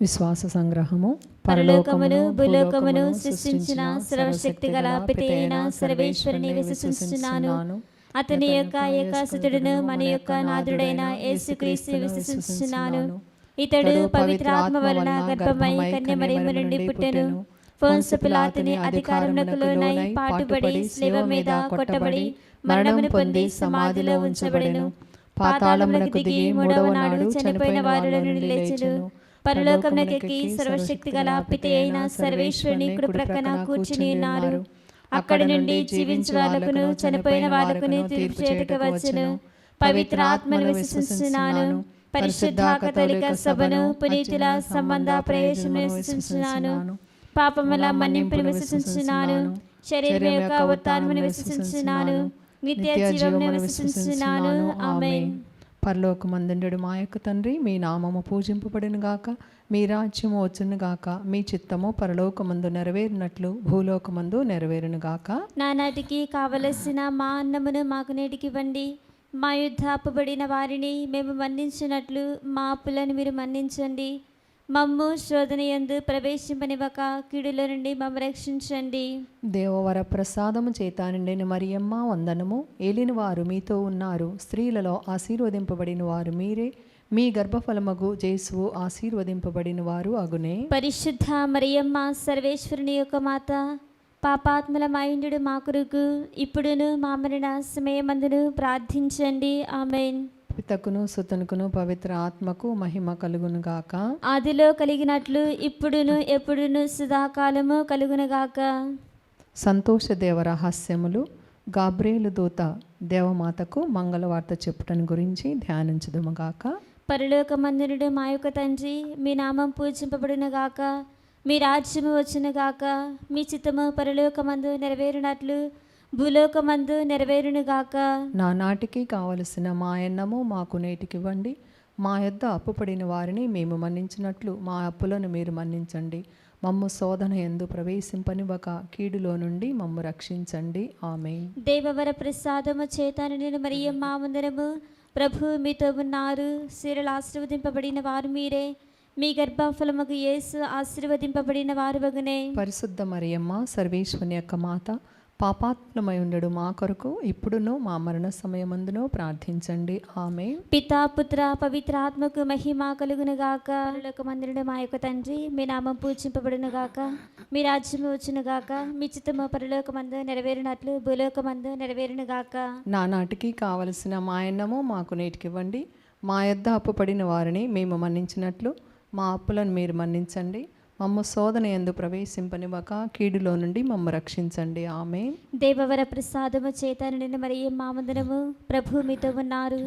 విశ్వాస సంగ్రహము. పరలోకమును భూలోకమును సృష్టించిన సర్వశక్తి గల పిత అయిన సర్వేశ్వరుని విశ్వసిస్తున్నాను. అతని యొక్క ఏకసుతుడును మన యొక్క నాథుడైన యేసుక్రీస్తు విశ్వసిస్తున్నాను. ఇతడు పవిత్ర ఆత్మ వలన గర్భమై కన్యమరియము నుండి పుట్టెను. పొన్సు పిలాతుని అధికారమునకు లోనై పాటుపడి శిలువ మీద కొట్టబడి మరణమును పొంది సమాధిలో ఉంచబడెను. పాతాళమునకు దిగి మూడవ నాడు చనిపోయిన వారిలో నుండి లేచెను. పరలోకమునకెక్కి సర్వశక్తి గల పిత అయిన సర్వేశ్వరుని కుడి ప్రక్కన కూర్చుని ఉన్నారు. అక్కడి నుండి జీవించు వాళ్ళకును చనిపోయిన వాళ్ళకును తీర్పు చేయుటకు వచ్చెను. పవిత్ర ఆత్మను విశ్వసిస్తున్నాను. పరిశుద్ధ కథోలిక సభను పునీతుల సంబంధ ప్రవేశమును విశ్వసిస్తున్నాను. పాపముల మన్నింపును విశ్వసిస్తున్నాను. శరీరం యొక్క ఉత్థానమును విశ్వసిస్తున్నాను. నిత్య జీవమును విశ్వసిస్తున్నాను. ఆమేన్. పరలోకమందుండు మా యొక్క తండ్రి, మీ నామము పూజింపబడును గాక, మీ రాజ్యము వచ్చును గాక, మీ చిత్తము పరలోకమందు నెరవేరినట్లు భూలోకమందు నెరవేరును గాక. నానాటికి కావలసిన మా అన్నమును మాకు నేటికివ్వండి. మా యుద్ధ అప్పుబడిన వారిని మేము మన్నించినట్లు మా అప్పులను మీరు మన్నించండి. మమ్ము శోధన యందు ప్రవేశింపనివ్వక కీడులో నుండి మమ్ము రక్షించండి. దేవవర ప్రసాదము చేత నిండిన మరియమ్మ వందనము. ఏలిన వారు మీతో ఉన్నారు, స్త్రీలలో ఆశీర్వదింపబడిన వారు మీరే, మీ గర్భఫలమగు జేసువు ఆశీర్వదింపబడిన వారు అగునే. పరిశుద్ధ మరియమ్మ సర్వేశ్వరుని యొక్క మాత, పాపాత్మల మైండు మా కొరకు ఇప్పుడును మా మరణ సమయమందును ప్రార్థించండి. ఆమేన్. పితకును సుతనుకును పవిత్ర ఆత్మకు మహిమ కలుగును గాక. ఆదిలో కలిగినట్లు ఇప్పుడును ఎప్పుడును సదాకాలము కలుగును గాక. సంతోష దేవ రహస్యములు. గాబ్రియేలు దూత దేవమాతకు మంగళవార్త చెప్పుటను గురించి ధ్యానించుదుము గాక. పరలోకమందునుడు మా యొక్క తండ్రి, మీ నామం పూజింపబడును గాక, మీ రాజ్యము వచ్చును గాక, మీ చిత్తము పరలోకమందు నెరవేరునట్లు భూలోకమందు నెరవేరును గాక. నా నాటికి కావలసిన మా అన్నము మాకు నేటికివ్వండి. మా యొద్ద అప్పుపడిన వారిని మేము మన్నించినట్లు మా అప్పులను మీరు మన్నించండి. మమ్ము శోధన యందు ప్రవేశింపనివ్వక కీడులో నుండి మమ్ము రక్షించండి. ఆమేన్. దేవవర ప్రసాదము చేత నిండిన మరియమ్మ వందనము. ప్రభు మీతో ఉన్నారు, స్త్రీలలో ఆశీర్వదింపబడిన వారు మీరే, మీ గర్భఫలముకు యేసు ఆశీర్వదింపబడిన వారు వగునే. పరిశుద్ధ మరియమ్మ సర్వేశ్వరుని యొక్క మాత, పాపాత్మలమై ఉండడు మా కొరకు ఇప్పుడును మా మరణ సమయమందును ప్రార్థించండి. ఆమేన్. పితా పుత్ర పవిత్ర ఆత్మకు మహిమ కలుగును గాక. పరలోకమందునుడు మా యొక్క తండ్రి, మీ నామం పూజింపబడును గాక, మీ రాజ్యము వచ్చును గాక, మీ చిత్తము పరలోకమందు నెరవేరునట్లు భూలోకమందు నెరవేరును గాక. నా నాటికి కావలసిన మా అన్నము మాకు నేటికివ్వండి. మా యొద్ద అప్పుపడిన వారిని మేము మన్నించినట్లు మా అప్పులను మీరు మన్నించండి. మమ్మ శోధన యందు ప్రవేశింపనివ్వక కీడులో నుండి మమ్మ రక్షించండి. ఆమేన్. దేవవర ప్రసాదము చేత నిండిన మరియమ్మ వందనము. ప్రభు మీతో ఉన్నారు,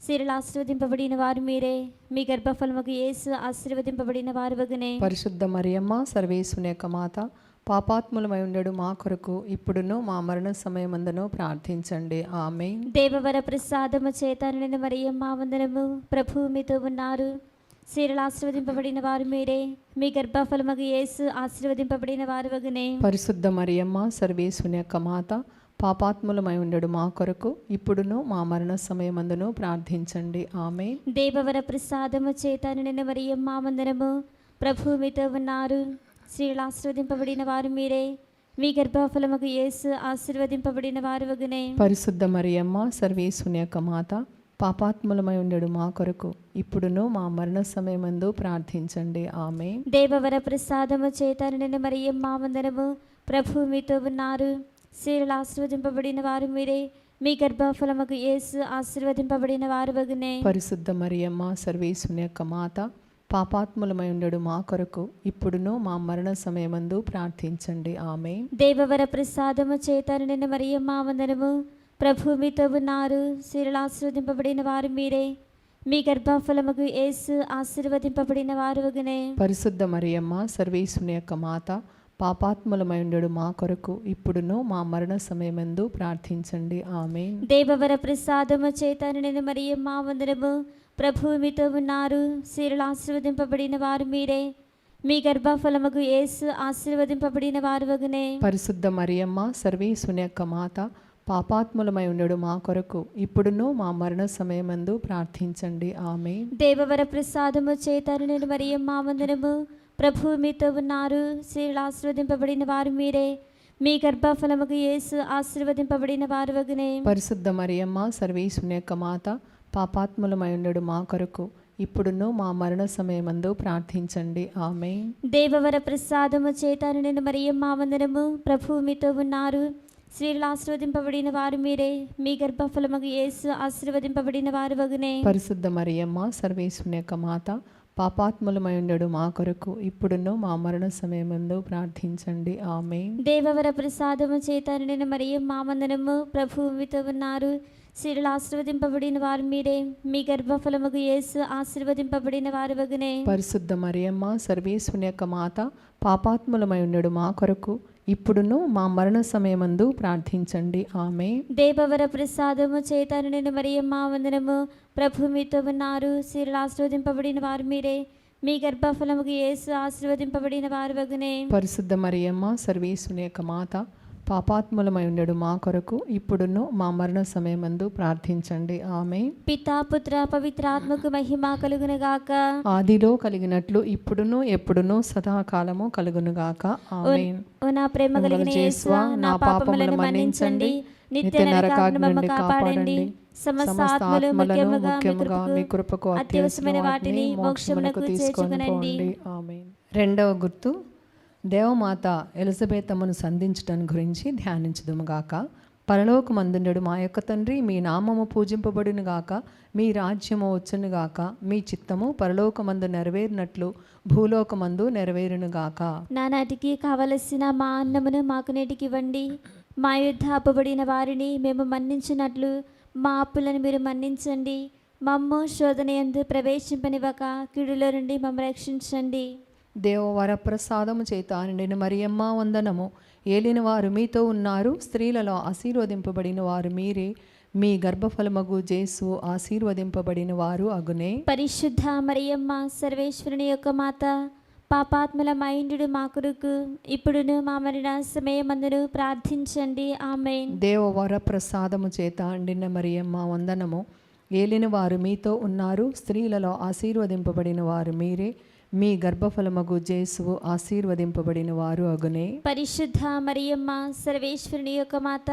స్త్రీలలో ఆశీర్వదింపబడిన వారు మీరే, మీ గర్భఫలముకు యేసు ఆశీర్వదింపబడిన వారు వగునే. పరిశుద్ధ మరియమ్మ సర్వేశ్వరుని యొక్క మాత, పాపాత్ములమై ఉండడు మా కొరకు ఇప్పుడును మా మరణ సమయమందును ప్రార్థించండి. ఆమేన్. దేవవర ప్రసాదము చేత నిండిన మరియమ్మ వందనము. ప్రభు మీతో ఉన్నారు, స్త్రీలలో ఆశీర్వదింపబడిన వారు మీరే, మీ గర్భఫలముకు యేసు ఆశీర్వదింపబడిన వారు వగునే. పరిశుద్ధ మరియమ్మ సర్వేశ్వరుని యొక్క మాత, పాపాత్ములమై ఉండడు మా కొరకు ఇప్పుడును మా మరణ సమయమందును ప్రార్థించండి. ఆమేన్. దేవవర ప్రసాదము చేత నిండిన మరియమ్మ వందనము. ప్రభు మీతో ఉన్నారు, స్త్రీలలో ఆశీర్వదింపబడిన వారు మీరే, మీ గర్భఫలముకు యేసు ఆశీర్వదింపబడిన వారు వగునే. పరిశుద్ధ మరియమ్మ సర్వేశ్వరుని యొక్క మాత, పాపాత్ములమై ఉండడు మా కొరకు ఇప్పుడును మా మరణ సమయమందు ప్రార్థించండి. ఆమేన్. దేవవర ప్రసాదము చేత నిండిన మరియమ్మ వందనము. ప్రభు మీతో ఉన్నారు, స్త్రీలలో ఆశీర్వదింపబడిన వారు మీరే, మీ గర్భఫలముకు యేసు ఆశీర్వదింపబడిన వారు వగునే. పరిశుద్ధ మరియమ్మ సర్వేశ్వరుని యొక్క మాత, పాపాత్ములమై ఉండడు మా కొరకు ఇప్పుడును మా మరణ సమయమందు ప్రార్థించండి. ఆమేన్. దేవవర ప్రసాదము చేత నిండిన మరియమ్మ వందనము. ప్రభు మీతో ఉన్నారు, స్త్రీలలో ఆశీర్వదింపబడిన వారు మీరే, మీ గర్భఫలముకు యేసు ఆశీర్వదింపబడిన వారు వగునే. పరిశుద్ధ మరియమ్మ సర్వేశ్వరుని యొక్క మాత, పాపాత్ములమై ఉండడు మా కొరకు ఇప్పుడును మా మరణ సమయమందు ప్రార్థించండి. ఆమేన్. దేవవర ప్రసాదము చేత నిండిన మరియమ్మ వందనము. ప్రభు మీతో ఉన్నారు, స్త్రీలలో ఆశీర్వదింపబడిన వారు మీరే, మీ గర్భఫలముకు యేసు ఆశీర్వదింపబడిన వారు వగునే. పరిశుద్ధ మరియమ్మ సర్వేశ్వరుని యొక్క మాత, పాపాత్ములమై ఉండడు మా కొరకు ఇప్పుడును మా మరణ సమయమందు ప్రార్థించండి. ఆమేన్. దేవవర ప్రసాదము చేతను నేను మరియమ్మ వందనము. ప్రభు మీతో ఉన్నారు. స్త్రీలు ఆశీర్వదింపబడిన వారు మీరే. మీ గర్భఫలముకు యేసు ఆశీర్వదింపబడిన వారు వగునే. పరిశుద్ధ మరియమ్మ సర్వేశ్వరుని యొక్క మాత, పాపాత్ములమై ఉండడు మా కొరకు ఇప్పుడును మా మరణ సమయమందు ప్రార్థించండి. ఆమేన్. దేవవర ప్రసాదము చేతను నేను మరియమ్మ వందనము. ప్రభు మీతో ఉన్నారు. స్త్రీలు ఆశీర్వదింపబడిన వారు మీరే. మీ గర్భఫలముకు యేసు ఆశీర్వదింపబడిన వారు వగునే. పరిశుద్ధ మరియమ్మ సర్వేశ్వరుని యొక్క మాత, పాపాత్ములమై ఉండడు మా కొరకు ఇప్పుడును మా మరణ సమయమందు ప్రార్థించండి. ఆమేన్. దేవవర ప్రసాదము చేతను నేను మరియమ్మ వందనము. ప్రభు మీతో ఉన్నారు. స్త్రీలు ఆశీర్వదింపబడిన వారు మీరే. మీ గర్భఫలముకు యేసు ఆశీర్వదింపబడిన వారు వగునే. పరిశుద్ధ మరియమ్మ సర్వేశ్వరుని యొక్క మాత, పాపాత్ములమై ఉండడు మా కొరకు ఇప్పుడును మా మరణ సమయమందు ప్రార్థించండి. ఆమేన్. దేవవర ప్రసాదము చేతను నేను మరియమ్మ వందనము. ప్రభు మీతో ఉన్నారు. స్త్రీలు ఆశీర్వదింపబడిన వారు మీరే. మీ గర్భఫలముకు యేసు ఆశీర్వదింపబడిన వారు వగునే. పరిశుద్ధ మరియమ్మ సర్వేశ్వరుని యొక్క మాత, పాపాత్ములమై ఉండడు మా కొరకు ఇప్పుడును మా మరణ సమయమందు ప్రార్థించండి. ఆమేన్. పితా పుత్ర పవిత్రాత్మకు మహిమ కలుగునుగాక. ఆదిలో కలిగినట్లు ఇప్పుడును ఎప్పుడును సదాకాలము కలుగునుగాక. ఆమేన్. ఓ నా ప్రేమ కలిగిన యేసువా, నా పాపములను మన్నించండి. నిత్య నరకాగ్ని నుండి కాపాడండి. సమస్త ఆత్మలు ముఖ్యముగా మీ కృపకు అత్యవసరమైన వాటిని మోక్షమునకు చేర్చుకొనండి. ఆమేన్. రెండవ గుర్తు, దేవమాత ఎలిజబెతమ్మను సంధించటం గురించి ధ్యానించుదుముగాక. పరలోకమందుండెడు మా యొక్క తండ్రి, మీ నామము పూజింపబడునుగాక, మీ రాజ్యము వచ్చునుగాక, మీ చిత్తము పరలోకమందు నెరవేరినట్లు భూలోకమందు నెరవేరునుగాక. నానాటికి కావలసిన మా అన్నమును మాకు నేటికి ఇవ్వండి. మా యుద్ధ అప్పబడిన వారిని మేము మన్నించినట్లు మా అప్పులను మీరు మన్నించండి. మమ్ము శోధన యందు ప్రవేశింపనివ్వక కీడులో నుండి మమ్మల్ని రక్షించండి. దేవవర ప్రసాదము చేత నిండిన మరియమ్మ వందనము. ఏలిన వారు మీతో ఉన్నారు. స్త్రీలలో ఆశీర్వదింపబడిన వారు మీరే. మీ గర్భఫలమగు జేసు ఆశీర్వదింపబడిన వారు అగునే. పరిశుద్ధ మరియమ్మ సర్వేశ్వరుని యొక్క మాత, పాపాత్మల మైండు మా కొరకు ఇప్పుడును మా మరణ సమయమందును ప్రార్థించండి. ఆమేన్. దేవవర ప్రసాదము చేత నిండిన మరియమ్మ వందనము. ఏలిన వారు మీతో ఉన్నారు. స్త్రీలలో ఆశీర్వదింపబడిన వారు మీరే. మీ గర్భఫలమగు జేసువు ఆశీర్వదింపబడిన వారు అగునే. పరిశుద్ధ మరియమ్మ సర్వేశ్వరుని యొక్క మాత,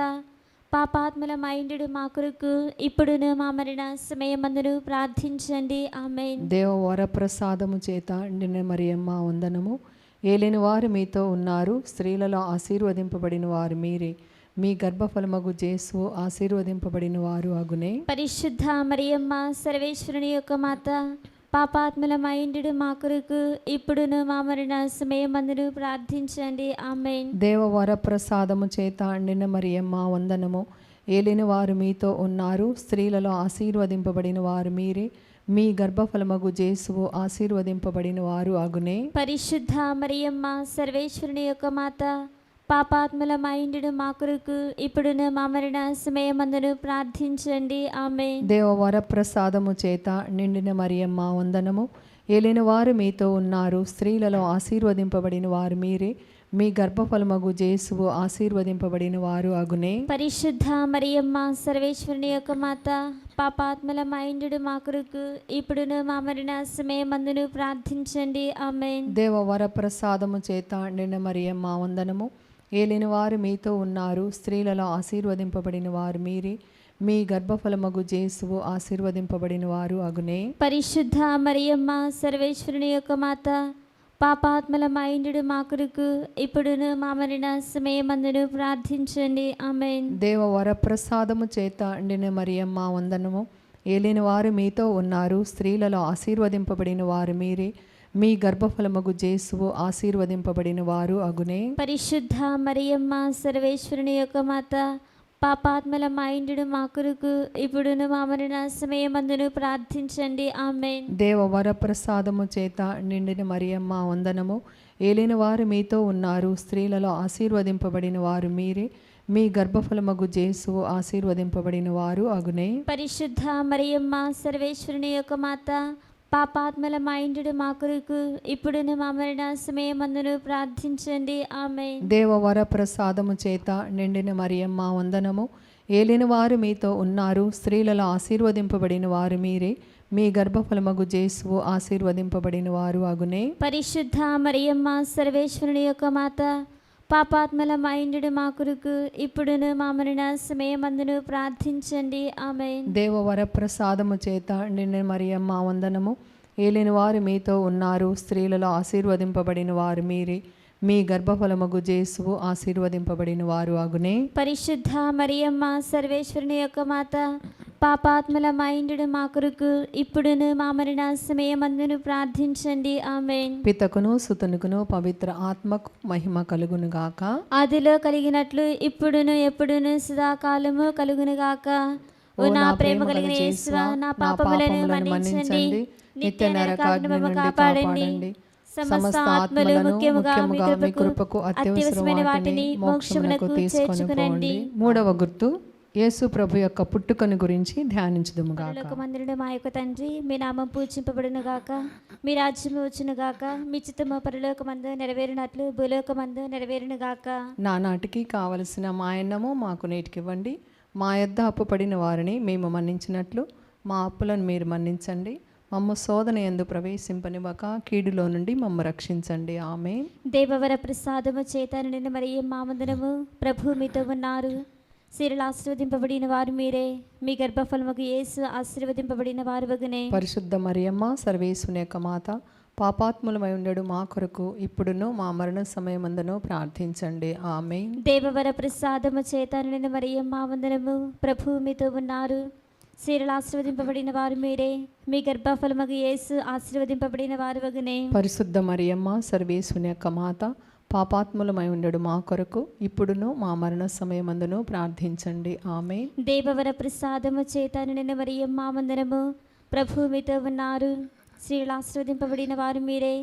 పాపాత్మల మైండు మా కొరకు ఇప్పుడును మా మరణ సమయమందును ప్రార్థించండి. ఆమేన్. దేవవర ప్రసాదము చేత నిండిన మరియమ్మ వందనము. ఏలిన వారు మీతో ఉన్నారు. స్త్రీలలో ఆశీర్వదింపబడిన వారు మీరే. మీ గర్భఫలమగు జేసువు ఆశీర్వదింపబడిన వారు అగునే. పరిశుద్ధ మరియమ్మ సర్వేశ్వరుని యొక్క మాత, పాపాత్మల మైండు మా కొరకు ఇప్పుడును మా మరణ సమయమందును ప్రార్థించండి. ఆమేన్. దేవవర ప్రసాదము చేత నిండిన మరియమ్మ వందనము. ఏలిన వారు మీతో ఉన్నారు. స్త్రీలలో ఆశీర్వదింపబడిన వారు మీరే. మీ గర్భఫలమగు జేసువు ఆశీర్వదింపబడిన వారు అగునే. పరిశుద్ధ మరియమ్మ సర్వేశ్వరుని యొక్క మాత, పాపాత్మల మైండు మా కొరకు ఇప్పుడును మా మరణ సమయమందును ప్రార్థించండి. ఆమేన్. దేవవర ప్రసాదము చేత నిండిన మరియమ్మ వందనము. ఏలిన వారు మీతో ఉన్నారు. స్త్రీలలో ఆశీర్వదింపబడిన వారు మీరే. మీ గర్భఫలమగు జేసువు ఆశీర్వదింపబడిన వారు అగునే. పరిశుద్ధ మరియమ్మ సర్వేశ్వరుని యొక్క మాత, పాపాత్మల మైండు మా కొరకు ఇప్పుడును మా మరణ సమయమందును ప్రార్థించండి. ఆమేన్. దేవవర ప్రసాదము చేత నిండిన మరియమ్మ వందనము. ఏలిన వారు మీతో ఉన్నారు. స్త్రీలలో ఆశీర్వదింపబడిన వారు మీరే. మీ గర్భఫలమగు జేసువు ఆశీర్వదింపబడిన వారు అగునే. పరిశుద్ధ మరియమ్మ సర్వేశ్వరుని యొక్క మాత, పాపాత్మల మైండు మా కొరకు ఇప్పుడును మా మరణ సమయమందును ప్రార్థించండి. ఆమేన్. దేవవర ప్రసాదము చేత నిండిన మరియమ్మ వందనము. ఏలిన వారు మీతో ఉన్నారు. స్త్రీలలో ఆశీర్వదింపబడిన వారు మీరే. మీ గర్భఫలమగు జేసువు ఆశీర్వదింపబడిన వారు అగునే. పరిశుద్ధ మరియమ్మ సర్వేశ్వరుని యొక్క మాత, పాపాత్మల మైండు మా కొరకు ఇప్పుడును మా మరణ సమయమందును ప్రార్థించండి. ఆమేన్. దేవవర ప్రసాదము చేత నిండిన మరియమ్మ వందనము. ఏలిన వారు మీతో ఉన్నారు. స్త్రీలలో ఆశీర్వదింపబడిన వారు మీరే. మీ గర్భఫలమగు జేసువు ఆశీర్వదింపబడిన వారు అగునే. పరిశుద్ధ మరియమ్మ సర్వేశ్వరుని యొక్క మాత, పాపాత్మల మైండు మా కొరకు ఇప్పుడును మా మరణ సమయమందును ప్రార్థించండి. ఆమేన్. దేవవర ప్రసాదము చేత నిండిన మరియమ్మ వందనము. ఏలిన వారు మీతో ఉన్నారు, స్త్రీలలో ఆశీర్వదింపబడిన వారు మీరే, మీ గర్భఫలమగు జేసువు ఆశీర్వదింపబడిన వారు అగునే. పరిశుద్ధ మరియమ్మ సర్వేశ్వరుని యొక్క మాత, పాపాత్మల మైండు మా కొరకు ఇప్పుడును మా మరణ సమయమందును ప్రార్థించండి. ఆమేన్. దేవవర ప్రసాదము చేత నిన్న మరియమ్మ వందనము. ఏలిన వారు మీతో ఉన్నారు, స్త్రీలలో ఆశీర్వదింపబడిన వారు మీరే, మీ గర్భఫలమగు జేసువు ఆశీర్వదింపబడిన వారు అగునే. పరిశుద్ధ మరియమ్మ సర్వేశ్వరుని యొక్క మాత, పాపాత్మల మైండు మా కొరకు ఇప్పుడును మా మరణ సమయమందును ప్రార్థించండి. ఆమేన్. పితకును సుతనుకును పవిత్ర ఆత్మకు మహిమ కలుగును గాక. ఆదిలో కలిగినట్లు ఇప్పుడును ఎప్పుడును సదాకాలము కలుగును గాక. ఓ నా ప్రేమ కలిగిన యేసువా, నా పాపములను మన్నించండి, నిత్య నరకాగ్ని నుండి కాపాడండి. సమస్త ఆత్మలు ముఖ్యముగా మీ కృపకు అత్యవసరమైన వాటిని మోక్షమునకు చేర్చుకునండి. మూడవ గుర్తు, యేసు ప్రభు యొక్క పుట్టుకను గురించి ధ్యానించుదుము గాక. పరలోకమందున మా యొక్క తండ్రి, మీ నామం పూజింపబడును గాక, మీ రాజ్యము వచ్చును గాక, మీ చిత్తము పరలోకమందు నెరవేరినట్లు భూలోకమందు నెరవేరును గాక. నానాటికి కావలసిన మాయన్నము మాకు నేటికివ్వండి. మా యొద్ద అప్పుపడిన వారిని మేము మన్నించినట్లు మా అప్పులను మీరు మన్నించండి. మమ్మ శోధన యందు ప్రవేశింపనివ్వక కీడులో నుండి మమ్మ రక్షించండి. ఆమేన్. దేవవర ప్రసాదము చేత నిండిన మరియమ్మ వందనము. ప్రభు మీతో ఉన్నారు, స్త్రీలు ఆశీర్వదింపబడిన వారు మీరే, మీ గర్భఫలముకు యేసు ఆశీర్వదింపబడిన వారు వగునే. పరిశుద్ధ మరియమ్మ సర్వేశ్వరుని యొక్క మాత, పాపాత్ములమై ఉండడు మా కొరకు ఇప్పుడును మా మరణ సమయమందును ప్రార్థించండి. ఆమేన్. దేవవర ప్రసాదము చేత నిండిన మరియమ్మ వందనము. ప్రభు మీతో ఉన్నారు, స్త్రీలు ఆశీర్వదింపబడిన వారు మీరే, మీ గర్భఫలముకు యేసు ఆశీర్వదింపబడిన వారు వగునే. పరిశుద్ధ మరియమ్మ సర్వేశ్వరుని యొక్క మాత, పాపాత్ములమై ఉండడు మా కొరకు ఇప్పుడును మా మరణ సమయమందును ప్రార్థించండి. ఆమేన్. దేవవర ప్రసాదము చేత నిండిన మరియమ్మ వందనము. ప్రభు మీతో ఉన్నారు, స్త్రీలు ఆశీర్వదింపబడిన వారు మీరే,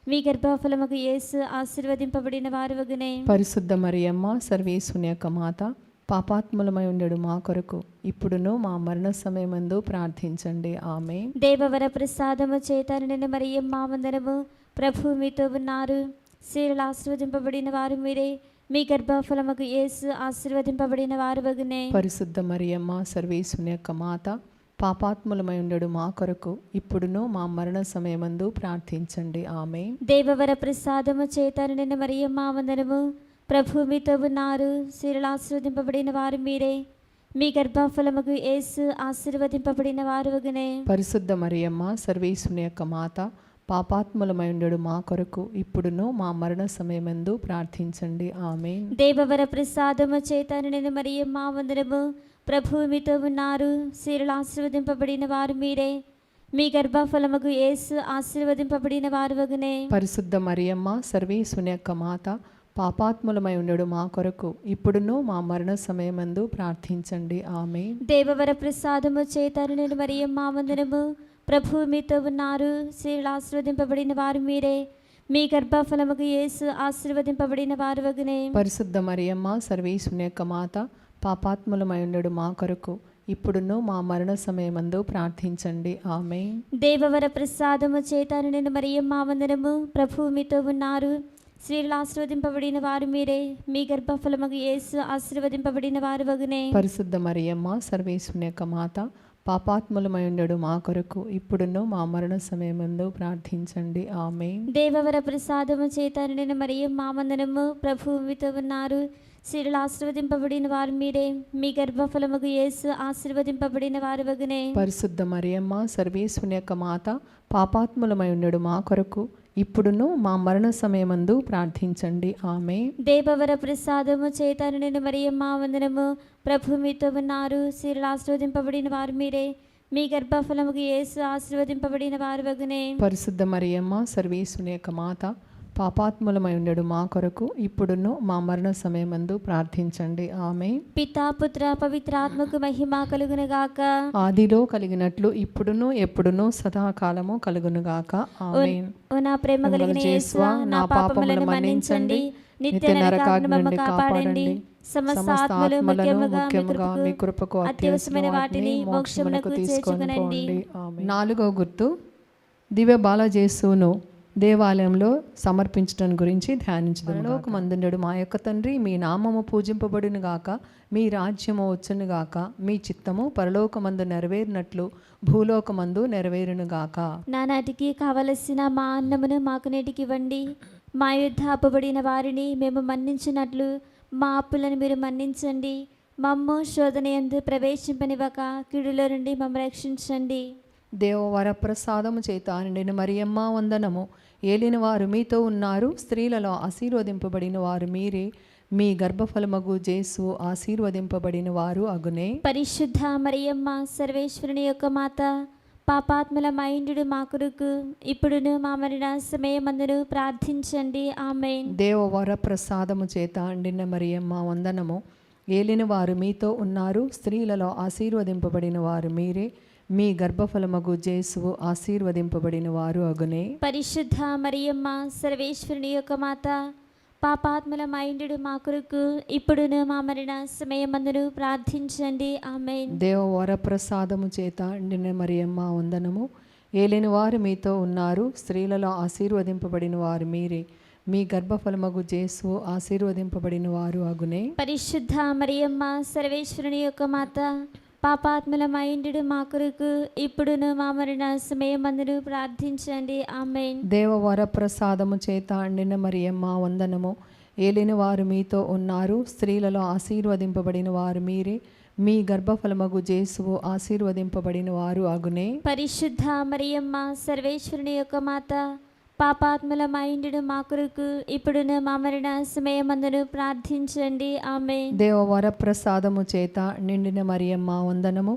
మీ గర్భఫలముకు యేసు ఆశీర్వదింపబడిన వారు వగునే. పరిశుద్ధ మరియమ్మ సర్వేశ్వరుని యొక్క మాత, పాపాత్ములమై ఉండడు మా కొరకు ఇప్పుడును మా మరణ సమయమందు ప్రార్థించండి. ఆమేన్. దేవవర ప్రసాదము చేత నిండిన మరియమ్మ వందనము. ప్రభు మీతో ఉన్నారు, స్త్రీలు ఆశీర్వదింపబడిన వారు మీరే, మీ గర్భఫలముకు యేసు ఆశీర్వదింపబడిన వారు వగునే. పరిశుద్ధ మరియమ్మ సర్వేశ్వరుని యొక్క మాత, పాపాత్ములమై ఉండడు మా కొరకు ఇప్పుడును మా మరణ సమయమందు ప్రార్థించండి. ఆమేన్. దేవవర ప్రసాదము చేత నిండిన మరియమ్మ వందనము. ప్రభు మీతో ఉన్నారు, స్త్రీలు ఆశీర్వదింపబడిన వారు మీరే, మీ గర్భఫలముకు యేసు ఆశీర్వదింపబడిన వారు వగునే. పరిశుద్ధ మరియమ్మ సర్వేశ్వరుని యొక్క మాత, పాపాత్ములమై ఉండడు మా కొరకు ఇప్పుడును మా మరణ సమయమందు ప్రార్థించండి. ఆమేన్. దేవవర ప్రసాదము చేత నిండిన మరియమ్మ వందనము. ప్రభు మీతో ఉన్నారు, స్త్రీలు ఆశీర్వదింపబడిన వారు మీరే, మీ గర్భఫలముకు యేసు ఆశీర్వదింపబడిన వారు వగునే. పరిశుద్ధ మరియమ్మ సర్వేశ్వరుని యొక్క మాత, పాపాత్ములమై ఉండడు మా కొరకు ఇప్పుడును మా మరణ సమయమందు ప్రార్థించండి. ఆమేన్. దేవవర ప్రసాదము చేత నిండిన మరియమ్మ వందనము. ప్రభు మీతో ఉన్నారు, స్త్రీలు ఆశీర్వదింపబడిన వారు మీరే, మీ గర్భఫలముకు యేసు ఆశీర్వదింపబడిన వారు వగునే. పరిశుద్ధ మరియమ్మ సర్వేశ్వరుని యొక్క మాత, పాపాత్ములమై ఉండడు మా కొరకు ఇప్పుడును మా మరణ సమయమందు ప్రార్థించండి. ఆమేన్. దేవవర ప్రసాదము చేత నిండిన మరియమ్మ వందనము. ప్రభు మీతో ఉన్నారు, స్త్రీలు ఆశీర్వదింపబడిన వారు మీరే, మీ గర్భఫలముకు యేసు ఆశీర్వదింపబడిన వారు వగునే. పరిశుద్ధ మరియమ్మ సర్వేశ్వరుని యొక్క మాత, పాపాత్ములమై ఉండడు మా కొరకు ఇప్పుడును మా మరణ సమయమందు ప్రార్థించండి. ఆమేన్. దేవవర ప్రసాదము చేత నిండిన మరియమ్మ వందనము. ప్రభు మీతో ఉన్నారు, స్త్రీలు ఆశీర్వదింపబడిన వారు మీరే, మీ గర్భఫలముకు యేసు ఆశీర్వదింపబడిన వారు వగునే. పరిశుద్ధ మరియమ్మ సర్వేశ్వరుని యొక్క మాత, పాపాత్ములమై ఉండడు మా కొరకు ఇప్పుడును మా మరణ సమయమందు ప్రార్థించండి. ఆమేన్. దేవవర ప్రసాదము చేత నిండిన మరియమ్మ వందనము. ప్రభు మీతో ఉన్నారు, స్త్రీలు ఆశీర్వదింపబడిన వారు మీరే, మీ గర్భఫలముకు యేసు ఆశీర్వదింపబడిన వారు వగునే. పరిశుద్ధ మరియమ్మ సర్వేశ్వరుని యొక్క మాత, పాపాత్ములమై ఉండడు మా కొరకు ఇప్పుడును మా మరణ సమయమందు ప్రార్థించండి. ఆమేన్. పితా పుత్ర పవిత్రాత్మకు మహిమ కలుగునుగాక. ఆదిలో కలిగినట్లు ఇప్పుడును ఎప్పుడును సదాకాలము కలుగునుగాక. ఆమేన్. ఓ నా ప్రేమ కలిగిన యేసువా, నా పాపములను మన్నించండి, నిత్య నరకాగ్ని నుండి కాపాడండి. సమస్త ఆత్మలు ముఖ్యముగా మీ కృపకు అత్యవసరమైన వాటిని మోక్షమునకు చేర్చుకొనండి. నాలుగో గుర్తు, దివ్య బాలజేసును దేవాలయంలో సమర్పించడం గురించి ధ్యానించడం. పరలోకమందుండు మా యొక్క తండ్రి, మీ నామము పూజింపబడును గాక, మీ రాజ్యము వచ్చును గాక, మీ చిత్తము పరలోకమందు నెరవేరినట్లు భూలోకమందు నెరవేరును గాక. నానాటికి కావలసిన మా అన్నమును మాకు నేటికి ఇవ్వండి. మా యుద్ధ అప్పబడిన వారిని మేము మన్నించినట్లు మా అప్పులను మీరు మన్నించండి. మమ్ము శోధన యందు ప్రవేశింపనివ్వక కీడులో నుండి మమ్మల్ని రక్షించండి. దేవవర ప్రసాదము చేత నిండిన మరియమ్మ వందనము. ఏలిన వారు మీతో ఉన్నారు, స్త్రీలలో ఆశీర్వదింపబడిన వారు మీరే, మీ గర్భఫలమగు జేసు ఆశీర్వదింపబడిన వారు అగునే. పరిశుద్ధ మరియమ్మ సర్వేశ్వరుని యొక్క మాత, పాపాత్ముల మైండు మా కొరకు ఇప్పుడును మా మరణ సమయమందును ప్రార్థించండి. ఆమేన్. దేవవర ప్రసాదము చేత నిండిన మరియమ్మ వందనము. ఏలిన వారు మీతో ఉన్నారు, స్త్రీలలో ఆశీర్వదింపబడిన వారు మీరే, మీ గర్భఫలమగు జేసువు ఆశీర్వదింపబడిన వారు అగునే. పరిశుద్ధ మరియమ్మ సర్వేశ్వరుని యొక్క మాత, పాపాత్ముల మైండు మా కొరకు ఇప్పుడును మా మరణ సమయమందును ప్రార్థించండి. ఆమేన్. దేవవర ప్రసాదము చేత నిండిన మరియమ్మ వందనము. ఏలిన వారు మీతో ఉన్నారు, స్త్రీలలో ఆశీర్వదింపబడిన వారు మీరే, మీ గర్భఫలమగు జేసువు ఆశీర్వదింపబడిన వారు అగునే. పరిశుద్ధ మరియమ్మ సర్వేశ్వరుని యొక్క మాత, పాపాత్ముల మైండు మా కొరకు ఇప్పుడును మా మరణ సమయమందును ప్రార్థించండి. ఆమేన్. దేవవర ప్రసాదము చేత నిండిన మరియమ్మ వందనము. ఏలిన వారు మీతో ఉన్నారు, స్త్రీలలో ఆశీర్వదింపబడిన వారు మీరే, మీ గర్భఫలమగు జేసువు ఆశీర్వదింపబడిన వారు అగునే. పరిశుద్ధ మరియమ్మ సర్వేశ్వరుని యొక్క మాత, పాపాత్ముల మైండు మా కొరకు ఇప్పుడును మా మరణ సమయమందును ప్రార్థించండి. ఆమేన్. దేవవర ప్రసాదము చేత నిండిన మరియమ్మ వందనము.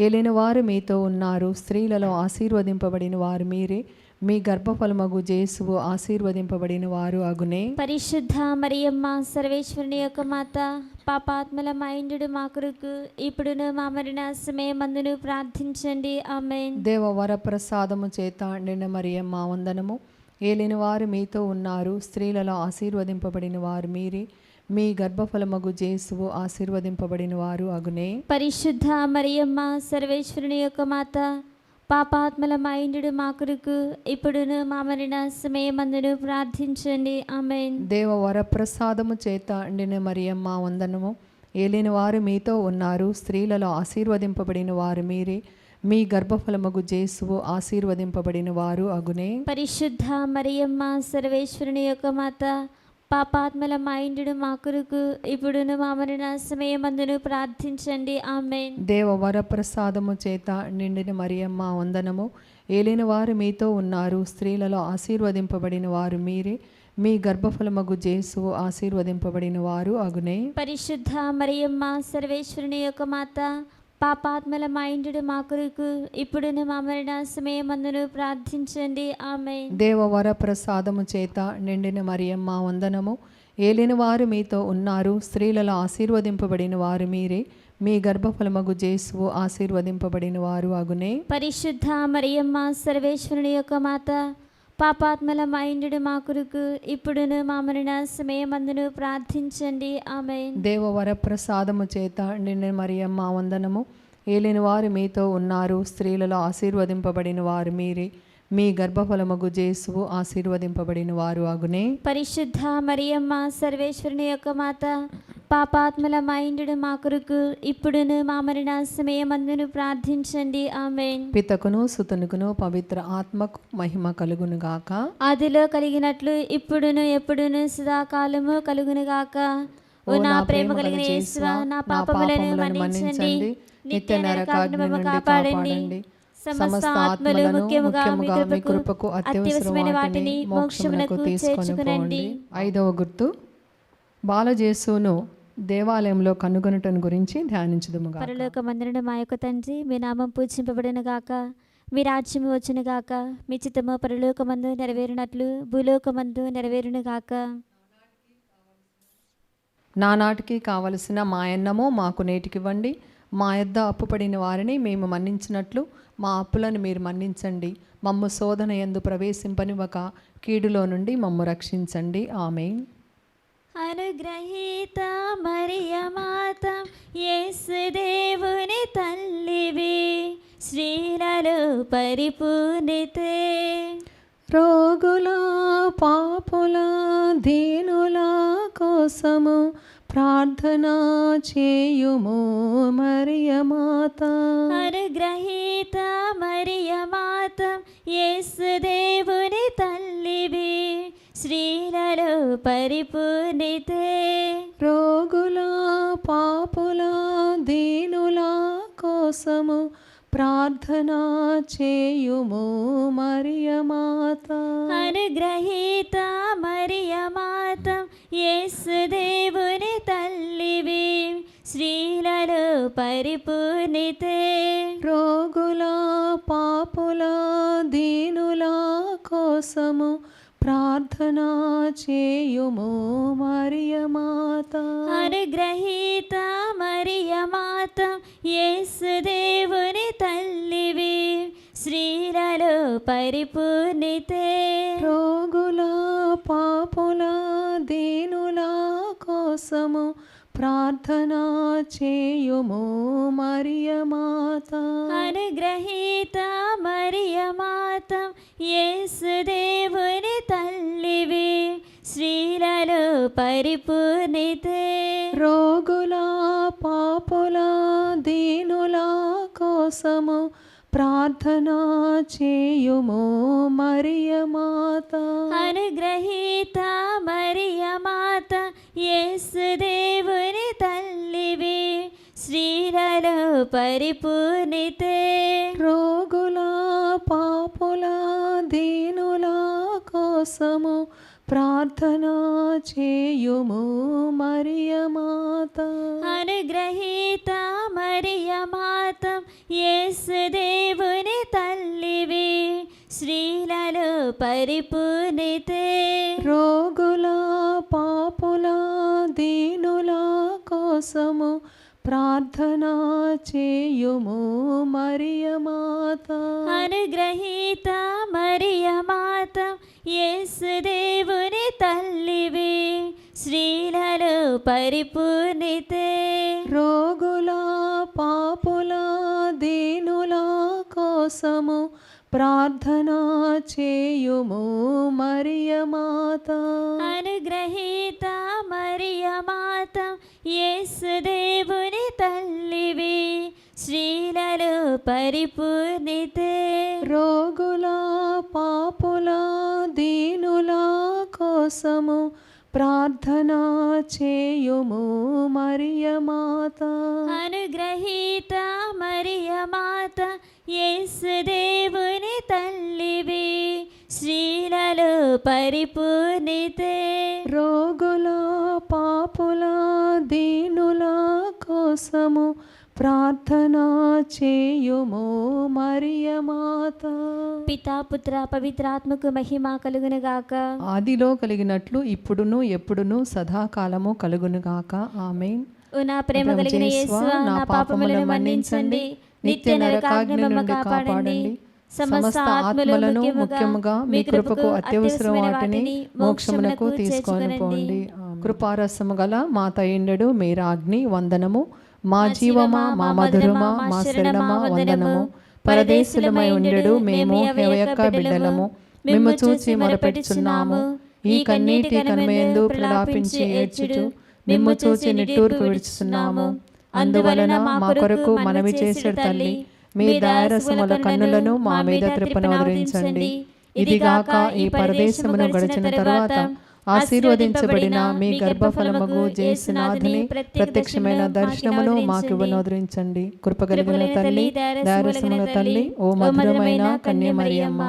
ఏలిన వారు మీతో ఉన్నారు, స్త్రీలలో ఆశీర్వదింపబడిన వారు మీరే, మీ గర్భఫలమగు జేసువు ఆశీర్వదింపబడిన వారు అగునే. పరిశుద్ధ మరియమ్మ సర్వేశ్వరుని యొక్క మాత, పాపాత్ముల మైండు మా కొరకు ఇప్పుడును మా మరణ సమయమందును ప్రార్థించండి. ఆమేన్. దేవవర ప్రసాదము చేత నిండిన మరియమ్మ వందనము. ఏలిన వారు మీతో ఉన్నారు, స్త్రీలలో ఆశీర్వదింపబడిన వారు మీరే, మీ గర్భఫలమగు జేసువు ఆశీర్వదింపబడిన వారు అగునే. పరిశుద్ధ మరియమ్మ సర్వేశ్వరుని యొక్క మాత, పాపాత్ముల మైండు మా కొరకు ఇప్పుడును మా మరణ సమయమందును ప్రార్థించండి. ఆమేన్. దేవవర ప్రసాదము చేత నిండిన మరియమ్మ వందనము. ఏలిన వారు మీతో ఉన్నారు, స్త్రీలలో ఆశీర్వదింపబడిన వారు మీరే, మీ గర్భఫలమగు జేసువు ఆశీర్వదింపబడిన వారు అగునే. పరిశుద్ధ మరియమ్మ సర్వేశ్వరుని యొక్క మాత, పాపాత్ముల మైండు మా కొరకు ఇప్పుడును మా మరణ సమయమందును ప్రార్థించండి. ఆమేన్. దేవవర ప్రసాదము చేత నిండిన మరియమ్మ వందనము. ఏలిన వారు మీతో ఉన్నారు, స్త్రీలలో ఆశీర్వదింపబడిన వారు మీరే, మీ గర్భఫలమగు జేసువు ఆశీర్వదింపబడిన వారు అగునే. పరిశుద్ధ మరియమ్మ సర్వేశ్వరుని యొక్క మాత, పాపాత్ముల మైండు మా కొరకు ఇప్పుడును మా మరణ సమయమందును ప్రార్థించండి. ఆమేన్. దేవవర ప్రసాదము చేత నిండిన మరియమ్మ వందనము. ఏలిన వారు మీతో ఉన్నారు, స్త్రీలలో ఆశీర్వదింపబడిన వారు మీరే, మీ గర్భఫలమగు జేసువు ఆశీర్వదింపబడిన వారు అగునే. పరిశుద్ధ మరియమ్మ సర్వేశ్వరుని యొక్క మాత, పాపాత్ముల మైండు మా కొరకు ఇప్పుడును మా మరణ సమయమందును ప్రార్థించండి. ఆమేన్. దేవవర ప్రసాదము చేత నిండిన మరియమ్మ వందనము. ఏలిన వారు మీతో ఉన్నారు, స్త్రీలలో ఆశీర్వదింపబడిన వారు మీరే, మీ గర్భఫలమగు జేసువు ఆశీర్వదింపబడిన వారు అగునే. పరిశుద్ధ మరియమ్మ సర్వేశ్వరుని యొక్క మాత, పాపాత్ముల మైండు మా కొరకు ఇప్పుడును మా మరణ సమయమందును ప్రార్థించండి. ఆమేన్. పితకును సుతనుకును పవిత్ర ఆత్మకు మహిమ కలుగును గాక. ఆదిలో కలిగినట్లు ఇప్పుడును ఎప్పుడును సదాకాలము కలుగును గాక. ఓ నా ప్రేమ కలిగిన యేసువా, నా పాపములను మన్నించండి, నిత్య నరకాగ్ని నుండి కాపాడండి. సమస్త ఆత్మలు ముఖ్యముగా మీ కృపకు అత్యవసరమైన వాటిని మోక్షమునకు చేర్చుకునండి. 5వ గుర్తు, బాలజేసును దేవాలయంలో కనుగొనటం గురించి ధ్యానించుదుముగా. పరలోకమందున మా యొక్క తండ్రి, మీ నామం పూజింపబడును గాక, మీ రాజ్యము వచ్చును గాక, మీ చిత్తము పరలోకమందు నెరవేరినట్లు భూలోకమందు నెరవేరును గాక. నానాటికి కావలసిన మా అన్నము మాకు నేటికివ్వండి. మా యొద్ద అప్పుపడిన వారిని మేము మన్నించినట్లు మా అప్పులను మీరు మన్నించండి. మమ్ము శోధన యందు ప్రవేశింపనివ్వక కీడులో నుండి మమ్ము రక్షించండి. ఆమేన్. అనుగ్రహీత మరియ మాత, యేసు దేవుని తల్లివి, స్త్రీలలో పరిపూర్ణితే, రోగుల పాపుల దీనుల కోసము ప్రార్థన చేయుము మరియ మాత. అనుగ్రహీత మరియ మాత యేసు దేవుని తల్లివి, స్త్రీలలో పరిపూర్ణితే. రోగుల పాపుల దీనుల కోసము ప్రార్థన చేయుము మరియ మాత. అనుగ్రహీత మరియ మాత యేసు దేవుని తల్లివి, స్త్రీలలో పరిపూర్ణితే. రోగుల పాపుల దీనుల కోసము ప్రార్థన చేయుము మరియ మాత. అనుగ్రహీత మరియ మాత యేసు దేవుని తల్లివి, స్త్రీలలో పరిపూర్ణితే. రోగుల పాపుల దీనుల కోసము ప్రార్థన చేయుము మరియ మాత. అనుగ్రహీత మరియ మాత యేసు దేవుని తల్లివి, స్త్రీలలో పరిపూర్ణితే. రోగుల పాపుల దీనుల కోసము ప్రార్థన చేయుము మరియ మాత. అనుగ్రహీత మరియ మాత యేసు దేవుని తల్లివి, స్త్రీలలో పరిపూర్ణితే. రోగుల పాపుల దీనుల కోసము ప్రార్థన చేయుము మరియ మాత. అనుగ్రహీత మరియ మాత యేసు దేవుని తల్లివి, స్త్రీలలో పరిపూర్ణితే. రోగుల పాపుల దీనుల కోసము ప్రార్థన చేయుము మరియ మాత. అనుగ్రహీత మరియ మాత యేసు దేవుని తల్లివి, స్త్రీలలో పరిపూర్ణితే. రోగుల పాపుల దీనుల కోసము ప్రార్థన చేయుము మరియ మాత. అనుగ్రహీత మరియ మాత యేసు దేవుని తల్లివి, స్త్రీలలో పరిపూర్ణితే. రోగుల పాపుల దీనుల కోసము ప్రార్థన చేయుము మరియ మాత. అనుగ్రహీత మరియ మాత యేసు దేవుని తల్లివి, స్త్రీలలో పరిపూర్ణితే. రోగుల పాపుల దీనుల కోసము ప్రార్థన చేయుము మరియ మాత. పితా పుత్ర పవిత్రాత్మకు మహిమ కలుగునుగాక. ఆదిలో కలిగినట్లు ఇప్పుడును ఎప్పుడును సదాకాలము కలుగునుగాక. ఆమేన్. ఓ నా ప్రేమ కలిగిన యేసువా, నా పాపములను మన్నించండి, నిత్య నరకాగ్ని నుండి కాపాడండి. సమస్త ఆత్మలను ముఖ్యముగా మీ కృపకు అత్యవసరం వాటిని మోక్షమునకు తీసుకొని పోండి. కృపారసము గల మా తయ్యుండెడు మీ రాజ్ఞి వందనము. మా జీవమా మా మధురమా మా శరణమా వందనము. పరదేశులమై ఉండెడు మేము హేవయక్క బిడ్డలము, మేము చూచి మొరపెట్టుచున్నాము. ఈ కన్నీటి కనుమయందు ప్రలాపించి ఏడ్చుచు మిమ్ము చూచి నిట్టూర్పు విడుచుచున్నాము. అందువలన మా కొరకు మనవి చేసే తల్లి, మీ దయారసముల కన్నులను మా మీద త్రిప్పనవరించండి. ఇదిగాక ఈ పరదేశమును గడిచిన తరువాత ఆశీర్వదించబడిన మీ గర్భఫలముగు జేసునాథుని ప్రత్యక్షమైన దర్శనమును మాకు ఇవ్వనోదరించండి. కృపగలిగిన తల్లి, దయారసముల తల్లి, ఓ మధురమైన కన్య మరియమ్మ,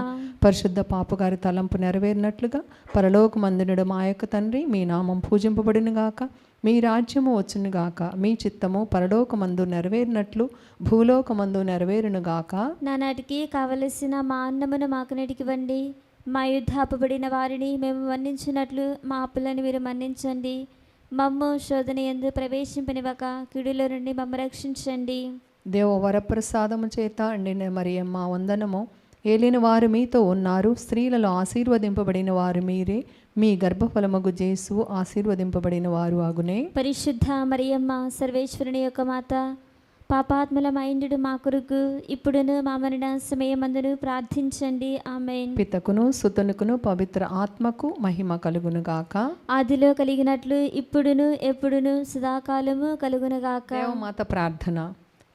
పరిశుద్ధ పాపగారి తలంపు నెరవేరినట్లుగా పరలోకమందునుడు మా యొక్క తండ్రి, మీ నామం పూజింపబడినగాక, మీ రాజ్యము వచ్చునుగాక, మీ చిత్తము పరలోకమందు నెరవేరినట్లు భూలోకమందు నెరవేరునుగాక. నానాటికి కావలసిన మా అన్నమును మాకు నెటికివ్వండి. మా యుద్ధాపబడిన వారిని మేము మన్నించినట్లు మా అప్పులను మీరు మన్నించండి. మమ్ము శోధన యందు ప్రవేశింపనివ్వక కీడులో నుండి మమ్మ రక్షించండి. దేవ వరప్రసాదము చేత అండిన మరియమ్మ వందనము. ఏలిన వారు మీతో ఉన్నారు, స్త్రీలలో ఆశీర్వదింపబడిన వారు మీరే, మీ గర్భఫలమగు జేసు ఆశీర్వదింపబడిన వారు అగునే. పరిశుద్ధ మరియమ్మ సర్వేశ్వరుని యొక్క మాత, పాపాత్ములమైండు మా కొరకు ఇప్పుడును మా మరణ సమయమందును ప్రార్థించండి. ఆమేన్. పితకును సుతునుకును పవిత్ర ఆత్మకు మహిమ కలుగును గాక. ఆదిలో కలిగినట్లు ఇప్పుడును ఎప్పుడును సదాకాలము కలుగునుగాక. దేవమాత ప్రార్థన.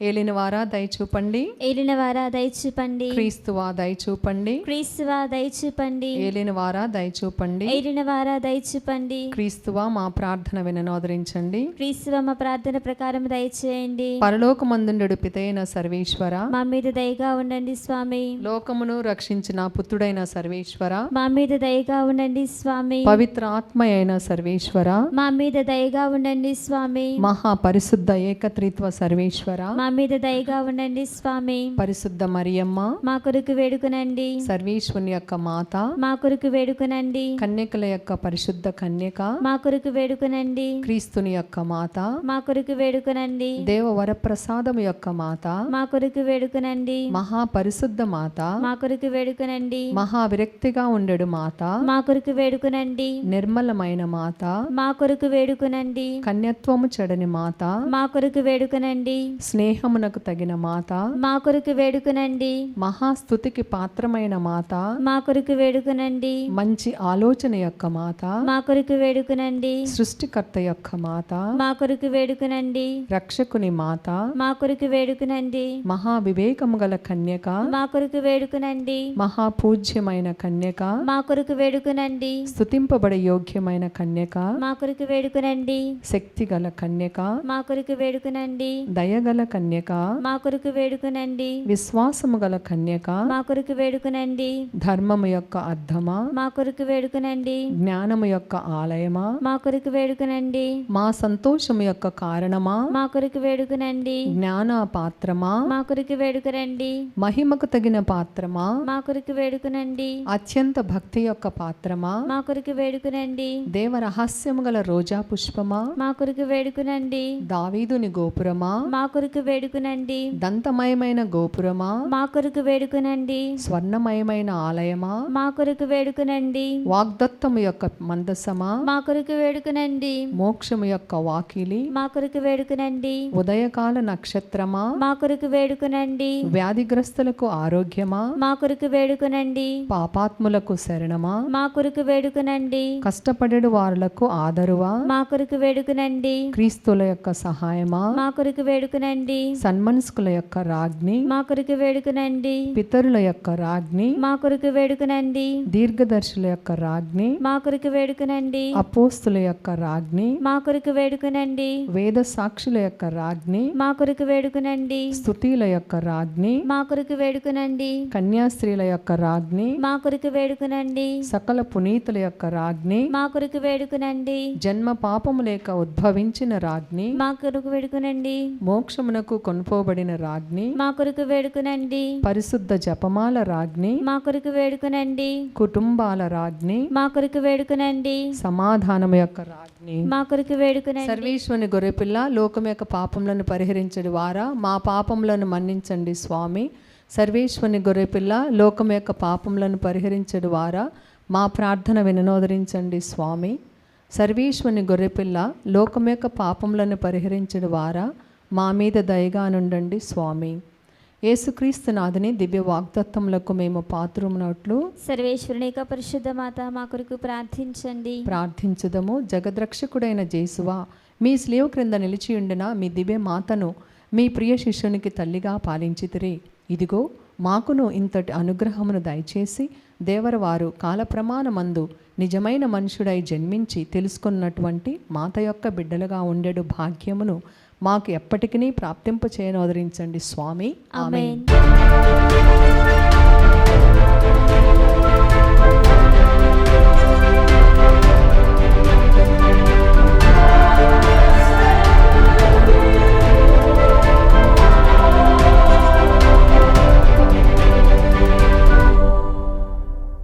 ఏలినవారా దయచూపండి, ఏలినవారా దయచూపండి, క్రీస్తువా దయచూపండి, క్రీస్తువా దయచూపండి, ఏలినవారా దయచూపండి, ఏలినవారా దయచూపండి, క్రీస్తువా మా ప్రార్థన విననోదరించండి. క్రీస్తువా మా ప్రార్థన ప్రకారం దయచేయండి. పరలోకమందుండు పితైన సర్వేశ్వర, మా మీద దయగా ఉండండి స్వామి. లోకమును రక్షించిన పుత్రుడైన సర్వేశ్వర, మా మీద దయగా ఉండండి స్వామి. పవిత్ర ఆత్మ అయిన సర్వేశ్వర, మా మీద దయగా ఉండండి స్వామి. మహాపరిశుద్ధ ఏకత్రిత్వ సర్వేశ్వర, మా మీద దయగా ఉండండి స్వామి. పరిశుద్ధ మరియమ్మ, మా కొరకు వేడుకునండి. సర్వేశ్వరుని యొక్క మాత, మా కొరకు వేడుకునండి. కన్యకల యొక్క పరిశుద్ధ కన్యక, మా కొరకు వేడుకునండి. క్రీస్తుని యొక్క మాత, మా కొరకు వేడుకునండి. దేవ వరప్రసాదము యొక్క మాత, మా కొరకు వేడుకునండి. మహాపరిశుద్ధ మాత, మా కొరకు వేడుకునండి. మహావిరక్తిగా ఉండెడు మాత, మా కొరకు వేడుకునండి. నిర్మలమైన మాత, మా కొరకు వేడుకునండి. కన్యత్వము చెడని మాత, మా కొరకు వేడుకునండి. స్నేహమునకు తగిన మాత, మా కొరకు వేడుకునండి. మహాస్తుతికి పాత్రమైన మాత, మా కొరకు వేడుకునండి. మంచి ఆలోచన యొక్క మాత, మా కొరకు వేడుకునండి. సృష్టికర్త యొక్క మాత, మా కొరకు వేడుకునండి. రక్షకుని మాత, మా కొరకు వేడుకునండి. మహావివేకము గల కన్యక, మా కొరకు వేడుకునండి. మహాపూజ్యమైన కన్యక, మా కొరకు వేడుకునండి. స్తుతింపబడే యోగ్యమైన కన్యక, మా కొరకు వేడుకునండి. శక్తి గల కన్యక, మా కొరకు వేడుకునండి. దయగల కన్యక, మా కొరకు వేడుకునండి. విశ్వాసము గల కన్యక, మా కొరకు వేడుకునండి. ధర్మము యొక్క అర్థమా, మా కొరకు వేడుకునండి. జ్ఞానము యొక్క ఆలయమా, మా కొరకు వేడుకునండి. మా సంతోషము యొక్క కారణమా, మా కొరకు వేడుకునండి. జ్ఞాన పాత్రమా, మా కొరకు వేడుకునండి. మహిమకు తగిన పాత్రమా, మా కొరకు వేడుకునండి. అత్యంత భక్తి యొక్క పాత్రమా, మా కొరకు వేడుకునండి. దేవ రహస్యము గల రోజా పుష్పమా, మా కొరకు వేడుకునండి. దావీదుని గోపురమా, మా కొరకు వేడుకునండి. దంతమయమైన గోపురమా, మా కొరకు వేడుకునండి. స్వర్ణమయమైన ఆలయమా, మా కొరకు వేడుకునండి. వాగ్దత్తము యొక్క మందసమా, మా కొరకు వేడుకునండి. మోక్షము యొక్క వాకిలి, మా కొరకు వేడుకునండి. ఉదయకాల నక్షత్రమా, మా కొరకు వేడుకునండి. వ్యాధిగ్రస్తులకు ఆరోగ్యమా, మా కొరకు వేడుకునండి. పాపాత్ములకు శరణమా, మా కొరకు వేడుకునండి. కష్టపడేడు వారులకు ఆదరువా, మా కొరకు వేడుకునండి. క్రీస్తుల యొక్క సహాయమా, మా కొరకు వేడుకునండి. సన్మనస్కుల యొక్క రాజ్ఞి, మా కొరకు వేడుకునండి. పితరుల యొక్క రాజ్ఞి, మా కొరకు వేడుకునండి. దీర్ఘదర్శుల యొక్క రాజ్ఞి, మా కొరకు వేడుకునండి. అపోస్తుల యొక్క రాజ్ఞి, మా కొరకు వేడుకునండి. వేద సాక్షుల యొక్క రాజ్ఞి, మా కొరకు వేడుకునండి. స్తుతిల యొక్క రాజ్ఞి, మా కొరకు వేడుకునండి. కన్యాస్త్రీల యొక్క రాజ్ఞి, మా కొరకు వేడుకునండి. సకల పునీతుల యొక్క రాజ్ఞి, మా కొరకు వేడుకునండి. జన్మ పాపము లేక ఉద్భవించిన రాజ్ఞి, మా కొరకు వేడుకునండి. మోక్షమునకు కొనుపోబడిన రాజ్ఞి, మా కొరకు వేడుకునండి. పరిశుద్ధ జపమాల రాజ్ఞి, మా కొరకు వేడుకునండి. కుటుంబాల రాజ్ఞి, మా కొరకు వేడుకునండి. సమాధానము యొక్క రాజ్ఞి, మా కొరకు వేడుకునండి. సర్వేశ్వరుని గొర్రెపిల్ల లోకం యొక్క పాపములను పరిహరించడి వారా మా పాపములను మన్నించండి స్వామి. సర్వేశ్వరుని గొర్రెపిల్ల లోకం యొక్క పాపములను పరిహరించడి వారా మా ప్రార్థన విననోదరించండి స్వామి. సర్వేశ్వరుని గొర్రెపిల్ల లోకం యొక్క పాపములను పరిహరించడి వారా మా మీద దయగా నుండండి స్వామి. యేసుక్రీస్తు నాథుని దివ్య వాగ్దత్తములకు మేము పాత్రమునట్లు సర్వేశ్వరుని యొక్క పరిశుద్ధ మాత మా కొరకు ప్రార్థించండి. ప్రార్థించుదము. జగద్రక్షకుడైన జేసువా, మీ స్లీవ క్రింద నిలిచియుండిన మీ దివ్య మాతను మీ ప్రియ శిష్యునికి తల్లిగా పాలించితిరి. ఇదిగో మాకును ఇంతటి అనుగ్రహమును దయచేసి దేవరవారు కాలప్రమాణమందు నిజమైన మనుషుడై జన్మించి తెలుసుకున్నటువంటి మాత యొక్క బిడ్డలుగా ఉండేడు భాగ్యమును మాకు ఎప్పటికీ ప్రాప్తింప చేయనోదరించండి స్వామి. ఆమేన్.